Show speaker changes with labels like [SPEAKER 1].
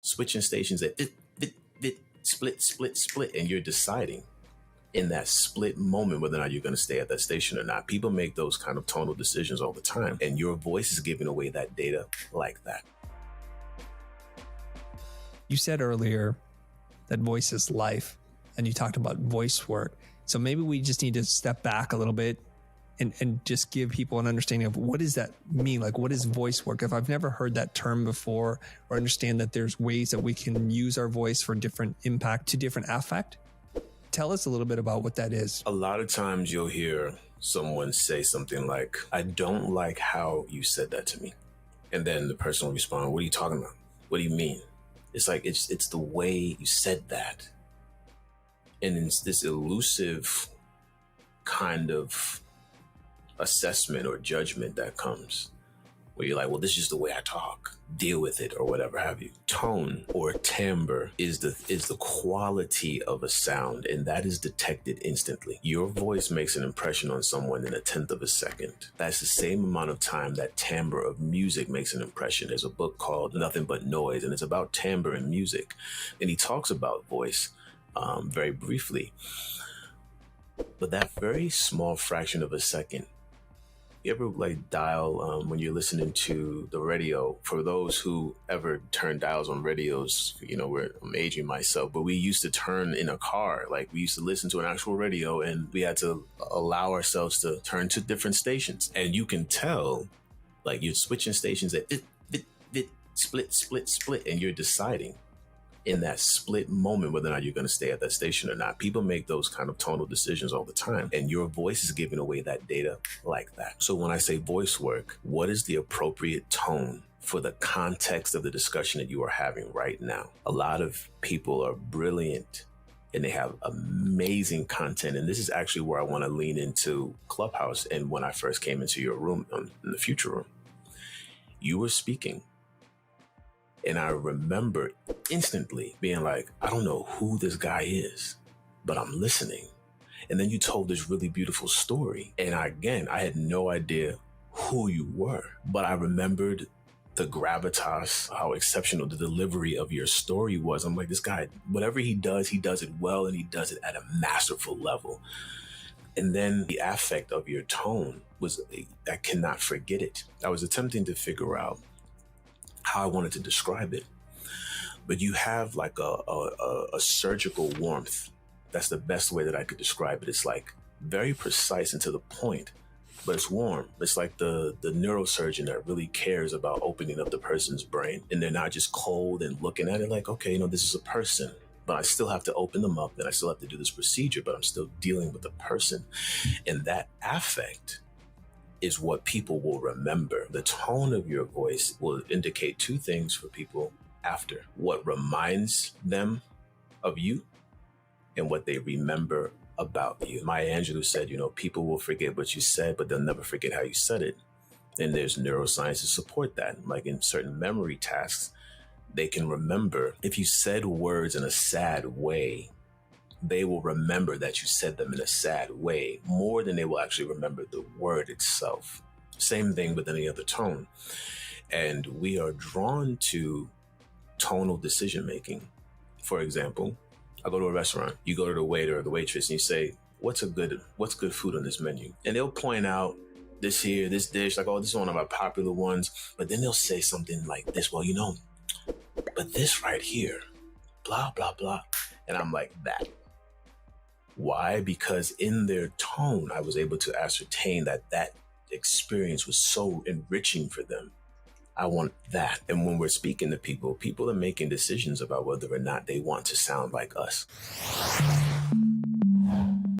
[SPEAKER 1] switching stations at split, split, split, and you're deciding in that split moment whether or not you're going to stay at that station or not. People make those kind of tonal decisions all the time, and your voice is giving away that data like that.
[SPEAKER 2] You said earlier that voice is life, and you talked about voice work. So maybe we just need to step back a little bit and just give people an understanding of what does that mean? Like, what is voice work? If I've never heard that term before, or understand that there's ways that we can use our voice for different impact to different affect, tell us a little bit about what that is.
[SPEAKER 1] A lot of times you'll hear someone say something like, I don't like how you said that to me. And then the person will respond, what are you talking about? What do you mean? It's like, it's the way you said that. And it's this elusive kind of assessment or judgment that comes where you're like, well, this is just the way I talk, deal with it, or whatever have you. Tone or timbre is the quality of a sound, and that is detected instantly. Your voice makes an impression on someone in 1/10 of a second. That's the same amount of time that timbre of music makes an impression. There's a book called Nothing But Noise, and it's about timbre in music. And he talks about voice very briefly. But that very small fraction of a second, you ever like dial when you're listening to the radio? For those who ever turn dials on radios, I'm aging myself, but we used to turn in a car. Like, we used to listen to an actual radio, and we had to allow ourselves to turn to different stations. And you can tell, like, you're switching stations at split, split, split, and you're deciding in that split moment whether or not you're going to stay at that station or not. People make those kind of tonal decisions all the time, and your voice is giving away that data like that. So when I say voice work, what is the appropriate tone for the context of the discussion that you are having right now? A lot of people are brilliant and they have amazing content. And this is actually where I want to lean into Clubhouse. And when I first came into your room, in the Future Room, you were speaking. And I remember instantly being like, I don't know who this guy is, but I'm listening. And then you told this really beautiful story. And I had no idea who you were, but I remembered the gravitas, how exceptional the delivery of your story was. I'm like, this guy, whatever he does it well, and he does it at a masterful level. And then the affect of your tone I cannot forget it. I was attempting to figure out how I wanted to describe it, but you have like a surgical warmth. That's the best way that I could describe it. It's like very precise and to the point, but it's warm. It's like the neurosurgeon that really cares about opening up the person's brain, and they're not just cold and looking at it like, okay, this is a person, but I still have to open them up and I still have to do this procedure, but I'm still dealing with the person. And that affect is what people will remember. The tone of your voice will indicate two things for people after: what reminds them of you and what they remember about you. Maya Angelou said, people will forget what you said, but they'll never forget how you said it. And there's neuroscience to support that. Like in certain memory tasks, they can remember if you said words in a sad way, they will remember that you said them in a sad way more than they will actually remember the word itself. Same thing with any other tone. And we are drawn to tonal decision making. For example, I go to a restaurant, you go to the waiter or the waitress and you say, what's good food on this menu? And they'll point out this dish, like, oh, this is one of our popular ones. But then they'll say something like this, well, but this right here, blah, blah, blah. And I'm like, that. Why? Because in their tone, I was able to ascertain that experience was so enriching for them. I want that. And when we're speaking to people are making decisions about whether or not they want to sound like us.